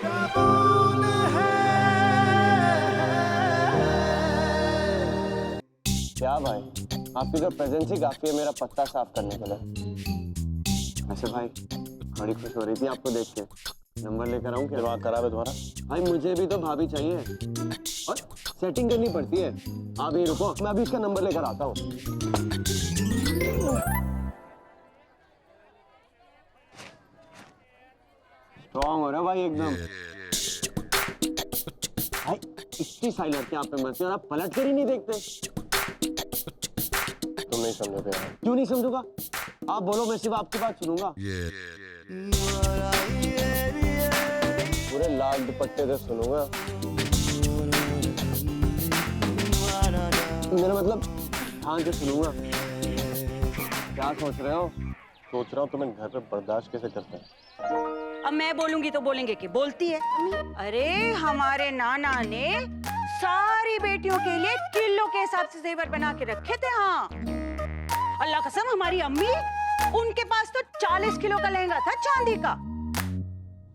क्या भाई, आपकी तो प्रेजेंस ही काफी है मेरा पत्ता साफ करने के लिए। वैसे भाई बड़ी खुश हो रही थी आपको देख के। नंबर लेकर आऊं क्या? दिमाग खराब है तुम्हारा? भाई मुझे भी तो भाभी चाहिए और सेटिंग करनी पड़ती है। आप ही रुको, मैं अभी इसका नंबर लेकर आता हूँ। स्ट्रॉन्ग हो रहा है भाई एकदम। भाई इतनी साइलेंट क्या आप पे मरती और आप पलट कर ही नहीं देखते? तुम नहीं समझोगे यार। क्यों नहीं समझूंगा? आप बोलो, मैं सिर्फ आपकी बात सुनूंगा। पूरे लाल दुपट्टे से सुनूंगा। मेरा मतलब ध्यान से सुनूंगा। क्या सोच रहे हो? सोच रहा हूँ तुम्हें घर पे बर्दाश्त कैसे करते हैं। अब मैं बोलूंगी तो बोलेंगे कि बोलती है। अरे हमारे नाना ने सारी बेटियों के लिए किलो के हिसाब से जेवर बना के रखे थे। हाँ, अल्लाह कसम, हमारी अम्मी, उनके पास तो 40 किलो का लहंगा था चांदी का।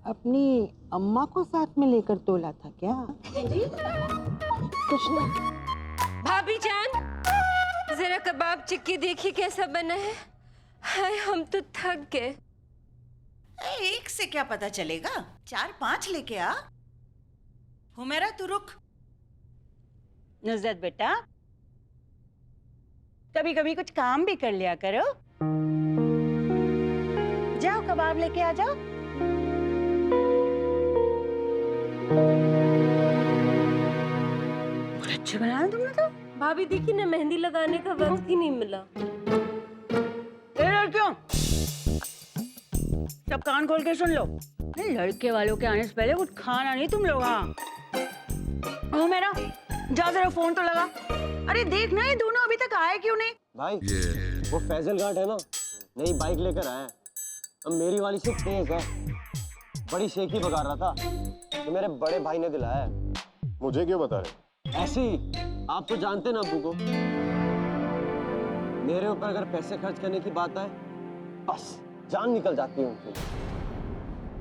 अपनी अम्मा को साथ में लेकर तोला था क्या? जी? कुछ नहीं। भाभी जान, जरा कबाब चिक्की देखिए कैसा बना है। हाय, हम तो थक गए। एक से क्या पता चलेगा, 4-5 लेके आ। हुमेरा तू रुक। नुसरत बेटा, कभी कभी कुछ काम भी कर लिया करो। जाओ कबाब लेके आ जाओ। बड़े अच्छे बनाए तुमने तो। भाभी देखिए ना, मेहंदी लगाने का वक्त ही नहीं मिला। क्यों? सब कान खोल के सुन लो। लड़के वालों के आने से पहले कुछ खाना नहीं तुम लोग। हाँ, वो मेरा जा जरा फोन तो लगा। अरे देख ना, ये दोनों अभी तक आए क्यों नहीं? भाई वो फैजल घाट है ना, नई बाइक लेकर आया है। अब मेरी वाली से तेज है, बड़ी शेखी बगा रहा था तो मेरे बड़े भाई ने दिलाया है। मुझे क्यों बता रहे? ऐसे ही, आप तो जानते ना अब्बू को। मेरे ऊपर अगर पैसे खर्च करने की बात आए, बस जान निकल जाती है उनकी।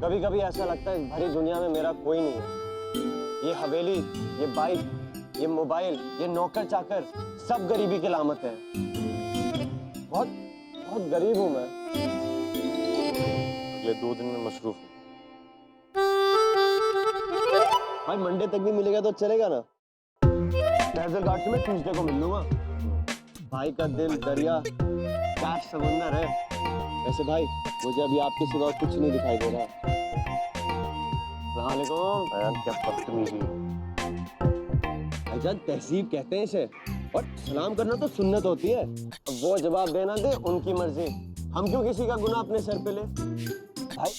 कभी कभी ऐसा लगता है इस भरी दुनिया में मेरा कोई नहीं है। ये हवेली, ये बाइक, ये मोबाइल, ये नौकर चाकर, सब गरीबी की लामत है। बहुत बहुत गरीब हूं मैं। अगले 2 दिन में मसरूफ हूँ। भाई मंडे तक भी मिलेगा तो चलेगा ना? फैजल घाट से मैं ट्यूसडे को मिल लूंगा। भाई का दिल दरिया, कैश समुंदर है। वैसे भाई मुझे अभी आपके सिवा कुछ नहीं दिखाई दे रहा। बयान क्या बदतमीजी है। भाईजान तहजीब कहते हैं इसे, और सलाम करना तो सुन्नत होती है। अब वो जवाब देना दे, उनकी मर्जी। हम क्यों किसी का गुनाह अपने सर पे ले? भाई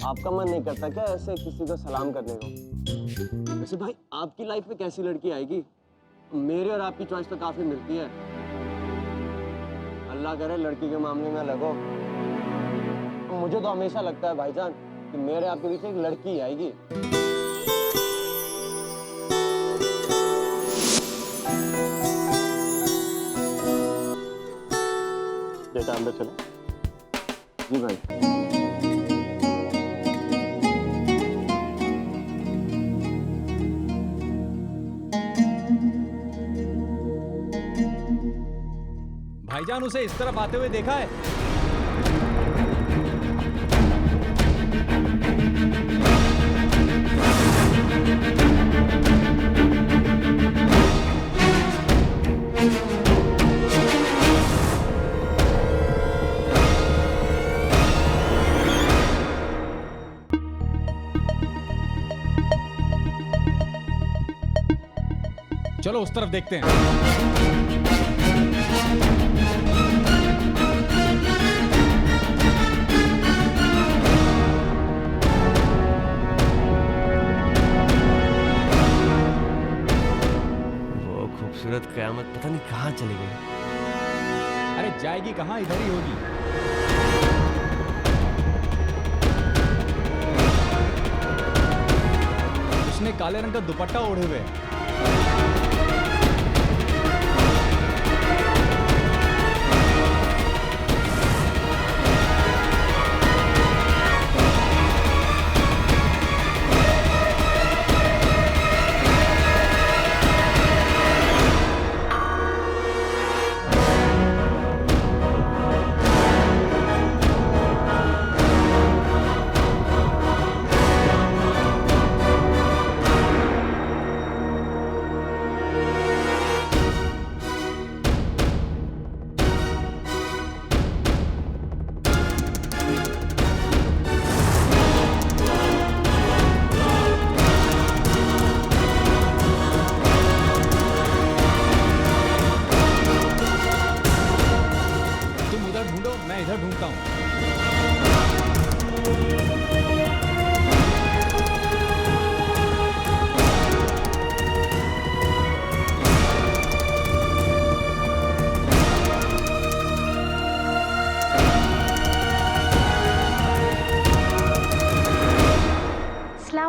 आपका मन नहीं करता क्या ऐसे किसी को सलाम करने को? वैसे भाई आपकी लाइफ में कैसी लड़की आएगी? मेरे और आपकी चॉइस तो काफी मिलती है। अल्लाह करे लड़की के मामले में लगो। मुझे तो हमेशा लगता है भाईजान कि मेरे आपके बीच एक लड़की आएगी। बेटा अंदर चले। जी भाई। भाईजान उसे इस तरफ आते हुए देखा है? चलो उस तरफ देखते हैं। वो खूबसूरत कयामत पता नहीं कहाँ चली गई। अरे जाएगी कहाँ, इधर ही होगी। उसने काले रंग का दुपट्टा ओढ़े हुए है।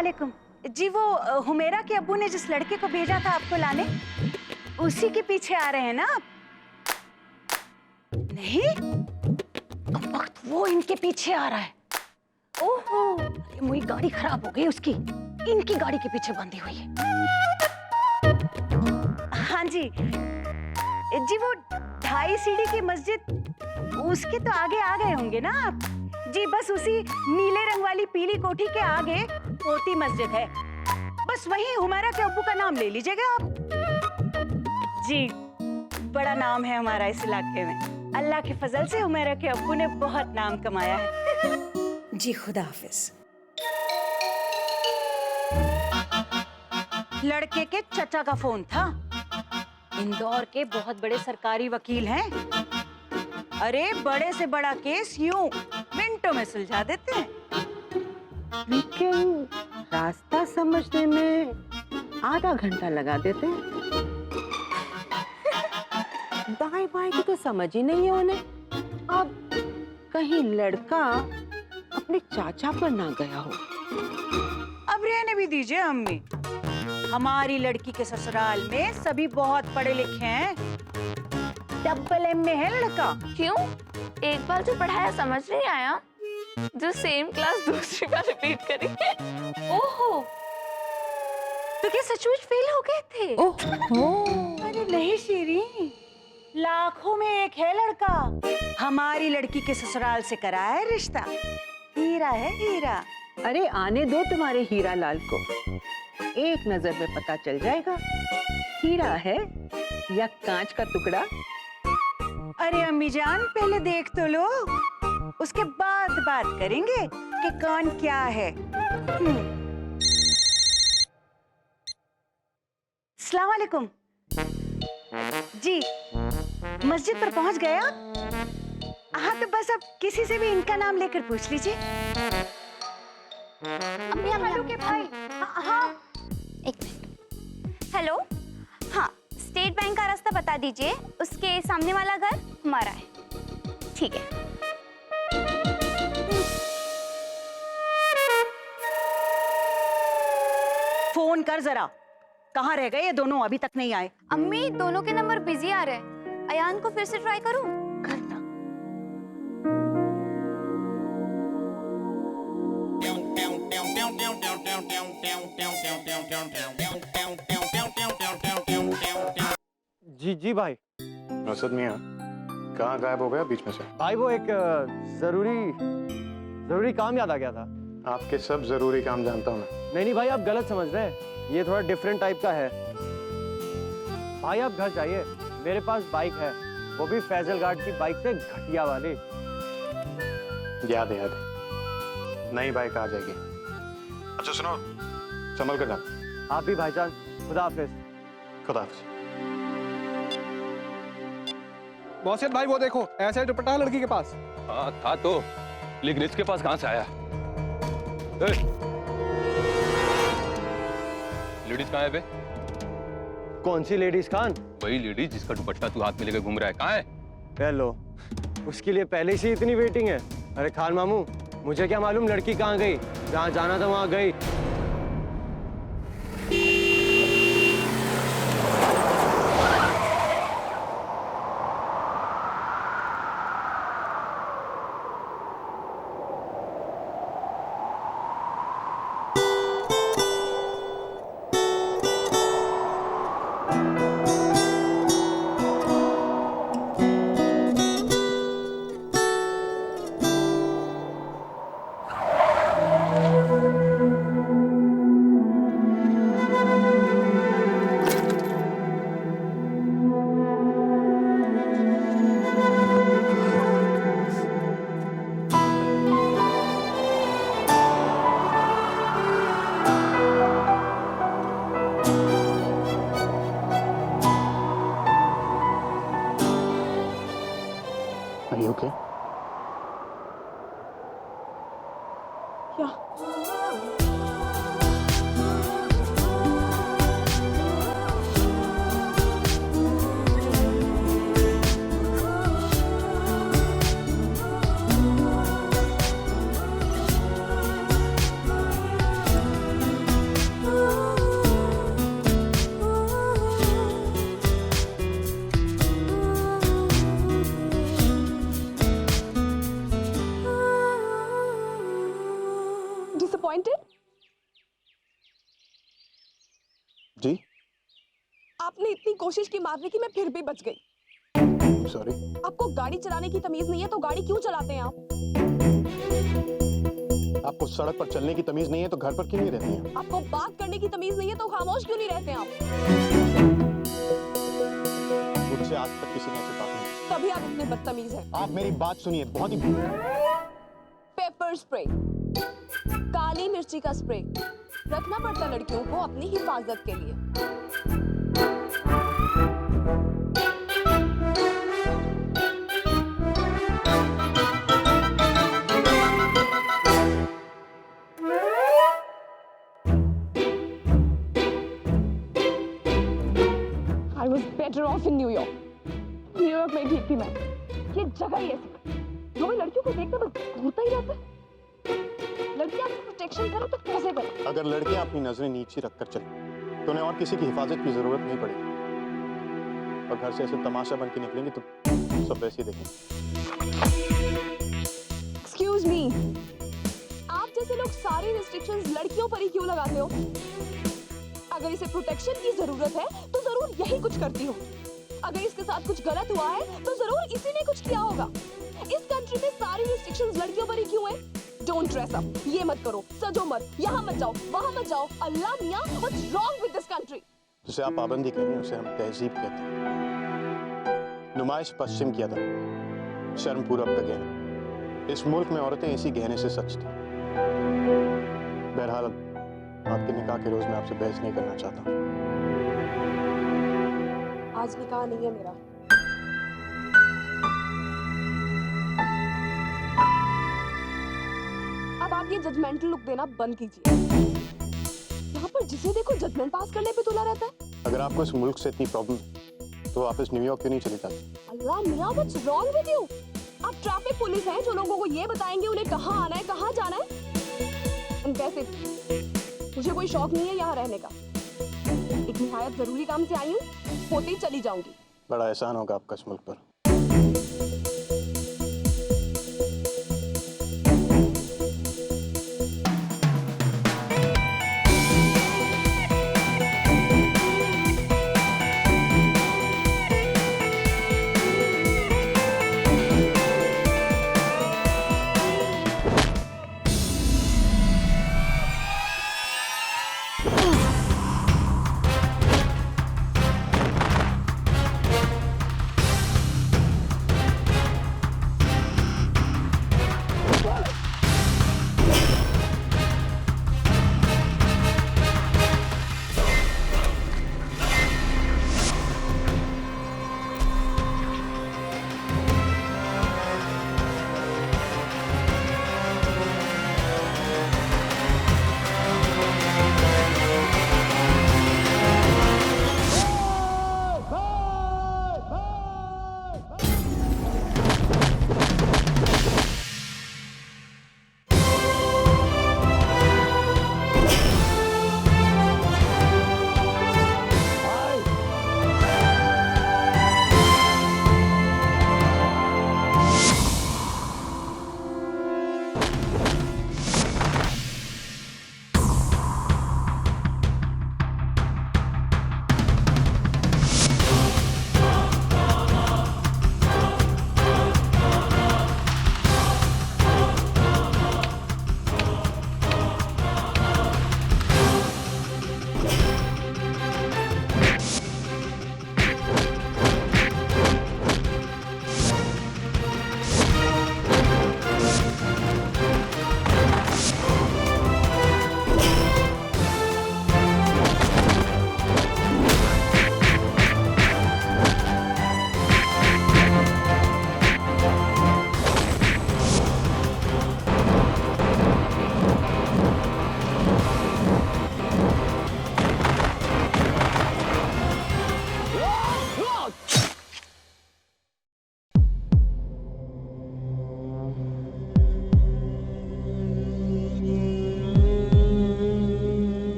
वालेकुम। जी वो हुमेरा के अब्बू ने जिस लड़के को भेजा था आपको लाने, उसी के पीछे आ रहे हैं ना आप? नहीं, अब वक्त वो इनके पीछे आ रहा है। ओहो, अरे मेरी गाड़ी खराब हो गई उसकी, इनकी गाड़ी के पीछे बंधी हुई है। हाँ जी जी, वो 2.5 सीढ़ी की मस्जिद उसके तो आगे आ गए होंगे ना आप? जी बस उसी नीले रंग वाली पीली कोठी के आगे मोती मस्जिद है, बस वहीं हुमारा के अब्बू का नाम ले लीजिएगा आप। जी बड़ा नाम है हमारा इस इलाके में, अल्लाह के फजल से हुमारा के अब्बू ने बहुत नाम कमाया है। जी खुदा हाफिज। लड़के के चचा का फोन था, इंदौर के बहुत बड़े सरकारी वकील हैं। अरे बड़े से बड़ा केस यूं मिनटों में सुलझा देते हैं। लेकिन रास्ता समझने में आधा घंटा लगा देते हैं। दाएं बाएं की तो समझ ही नहीं है उन्हें। अब कहीं लड़का अपने चाचा पर ना गया हो। अब रहने भी दीजिए अम्मी, हमारी लड़की के ससुराल में सभी बहुत पढ़े लिखे हैं, डबल में है लड़का। क्यों? एक बार जो पढ़ाया समझ नहीं आया, जो सेम क्लास दूसरी बार रिपीट करी। ओहो, तो क्या सचमुच फेल हो गए थे? ओह, अरे नहीं शीरी, लाखों में एक है लड़का, हमारी लड़की के ससुराल से करा है रिश्ता, हीरा है हीरा। अरे आने दो तुम्हारे हीरा लाल को, एक नजर में पता चल जाएगा हीरा है या कांच का टुकड़ा। अरे अम्मी जान पहले देख तो लो, उसके बाद बात करेंगे कि कौन क्या है। अस्सलाम वालेकुम। जी मस्जिद पर पहुंच गए आप? हाँ तो बस अब किसी से भी इनका नाम लेकर पूछ लीजिए। अम्मी हेलो के भाई। हाँ एक मिनट। हेलो, हाँ स्टेट बैंक का रास्ता बता दीजिए, उसके सामने वाला घर हमारा है। ठीक है। फोन कर जरा, कहाँ रह गए ये दोनों, अभी तक नहीं आए? अम्मी दोनों के नंबर बिजी आ रहे हैं, अयान को फिर से ट्राई करूं? करना। जी भाई। नौसद मियाँ कहाँ गायब हो गया बीच में से? भाई वो एक जरूरी काम याद आ गया था। आपके सब जरूरी काम जानता हूँ मैं। नहीं भाई, आप गलत समझ रहे हैं, ये थोड़ा डिफरेंट टाइप का है। भाई आप घर जाइए, मेरे पास बाइक है, वो भी फैजल गार्ड की बाइक से घटिया वाली। याद है नई बाइक आ जाएगी। अच्छा सुनो, संभल कर जाना। आप भी भाईजान, खुदा हाफिज। खुदा हाफिज। बॉसियत भाई वो देखो, ऐसा दुपट्टा है लड़की के पास। हाँ था तो, लेकिन इसके पास कहाँ से आया? लेडीज कहाँ है बे? कौन सी लेडीज खान? वही लेडीज जिसका दुपट्टा तू हाथ में लेकर घूम रहा है, कहाँ है? हेलो, उसके लिए पहले से इतनी वेटिंग है? अरे खान मामू, मुझे क्या मालूम लड़की कहाँ गई, जहाँ जाना था वहाँ गई। डिसअपॉइंटेड? जी आपने इतनी कोशिश की मारने की, मैं फिर भी बच गई। सॉरी। आपको गाड़ी चलाने की तमीज नहीं है तो गाड़ी क्यों चलाते हैं आप? आपको सड़क पर चलने की तमीज नहीं है तो घर पर क्यों नहीं रहती हैं? आपको बात करने की तमीज नहीं है तो खामोश क्यों नहीं रहते हैं आप? मुझसे आज तक किसी ने ऐसी बात नहीं की। तभी आप इतने बदतमीज हैं। आप मेरी बात सुनिए, बहुत ही पेपर स्प्रे, काली मिर्ची का स्प्रे रखना पड़ता लड़कियों को अपनी हिफाजत के लिए। I was better off in New York. New York में ठीक थी मैं। ये जगह ही ऐसी है। लोग लड़कियों को देखते बस घूरता ही रहता है। लड़कियां आपको प्रोटेक्शन करें तो कैसे करें? अगर लड़कियां अपनी नजरें नीचे रखकर चले तो उन्हें और किसी की हिफाजत की जरूरत नहीं पड़ेगी। और घर से ऐसे तमाशा बन के निकलेंगे तो सब वैसे ही देखेंगे। Excuse me, आप जैसे लोग सारी रिस्ट्रिक्शंस लड़कियों पर ही क्यों लगाते हो? अगर इसे प्रोटेक्शन की जरूरत है तो जरूर यही कुछ करती हो। अगर इसके साथ कुछ गलत हुआ है तो जरूर इसी ने कुछ किया होगा। इस कंट्री में सारी रिस्ट्रिक्शंस लड़कियों पर ही क्यों है? डोंट ड्रेस अप, ये मत करो, सजो मत, यहाँ मत जाओ, वहाँ मत जाओ। अल्लाह मियाँ, what's wrong with this country? जिसे आप पाबंदी कह रही हैं उसे हम तहजीब कहते हैं। नुमाइश पश्चिम किया था, शर्म पूरब का गहना। इस मुल्क में औरतें इसी गहने से सजती। बहरहाल आपके निकाह के रोज मैं आपसे बहस नहीं करना चाहता। आज निकाह नहीं है मेरा। अब आप ये जजमेंटल लुक देना बंद कीजिए। यहाँ पर जिसे देखो जजमेंट पास करने पे तुला रहता है। अगर आपको इस मुल्क से इतनी प्रॉब्लम तो वापस न्यूयॉर्क क्यों नहीं चली जाती? अल्लाह मियाँ, व्हाट्स रॉन्ग विद यू? आप ट्रैफिक पुलिस हैं जो लोगों को ये बताएंगे उन्हें कहाँ आना है, कहाँ जाना है। वैसे मुझे कोई शौक नहीं है यहाँ रहने का। एक निहायत जरूरी काम से आई हूँ, होते ही चली जाऊंगी। बड़ा एहसान होगा आपका इस मुल्क पर।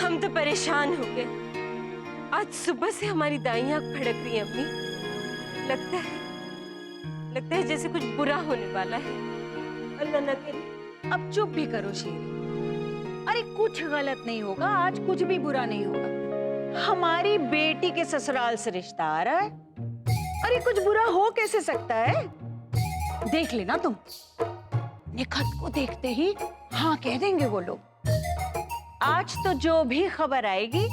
हम तो परेशान हो गए। आज सुबह से हमारी दाईं आंख फड़क रही है अम्मी। लगता है जैसे कुछ बुरा होने वाला है। अल्लाह न करे। अब चुप भी करो शीरी। अरे कुछ गलत नहीं होगा, आज कुछ भी बुरा नहीं होगा। हमारी बेटी के ससुराल से रिश्ता आ रहा है। अरे कुछ बुरा हो कैसे सकता है? देख लेना तुम, निखत को देखते ही हाँ कह देंगे वो लोग। आज तो जो भी खबर आएगी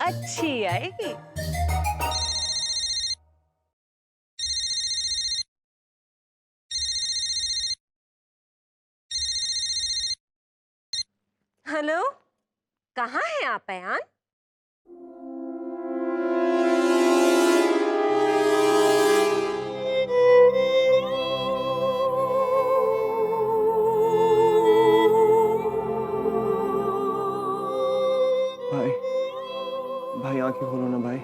अच्छी आएगी। हेलो, कहाँ हैं आप अयान? भाई आंखें खोलो ना भाई।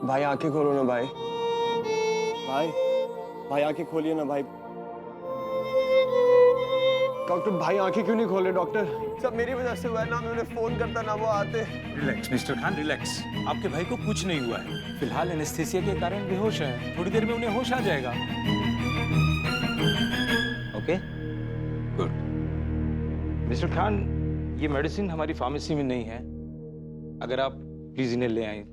भाई आंखें खोलो ना भाई। भाई आंखें खोलिए ना भाई। डॉक्टर भाई आंखें क्यों नहीं खोले डॉक्टर? सब मेरी वजह से हुआ है ना, मैं उन्हें फोन करता ना वो आते। Relax mister Khan, relax. आपके भाई को कुछ नहीं हुआ है, फिलहाल एनेस्थीसिया के कारण बेहोश है। थोड़ी देर में उन्हें होश आ जाएगा। Okay, good. मिस्टर खान, ये मेडिसिन हमारी फार्मेसी में नहीं है, अगर आप प्लीज इन्हें ले आएं।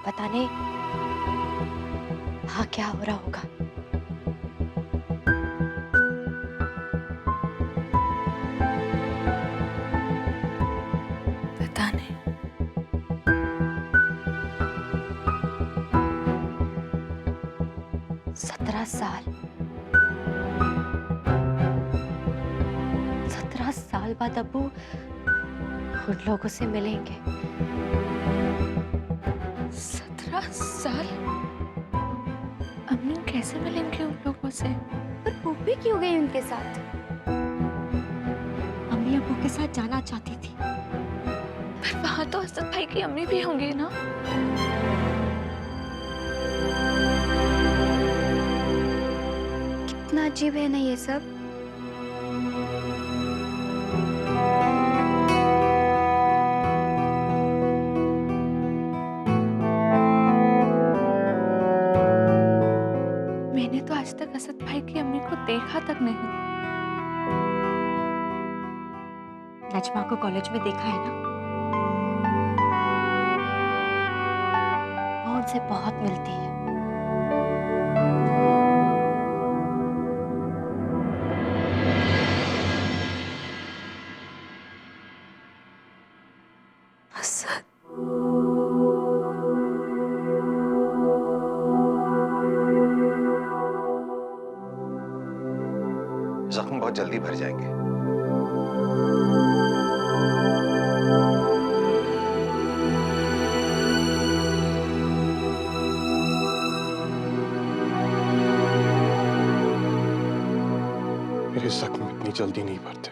पता नहीं हाँ क्या हो रहा होगा। पता नहीं। सत्रह साल बाद अब्बू उन लोगों से मिलेंगे। 17 साल? अम्मी कैसे मिलेंगे उन लोगों से? पर वो भी क्यों गई उनके साथ? अम्मी अब्बू के साथ जाना चाहती थी, पर वहां तो असद भाई की अम्मी भी होंगी ना। कितना अजीब है ना ये सब। मैंने तो आज तक असद भाई की अम्मी को देखा तक नहीं। नजमा को कॉलेज में देखा है ना, वो उनसे बहुत मिलती है। असद, जख्म बहुत जल्दी भर जाएंगे। मेरे जख्म इतनी जल्दी नहीं भरते।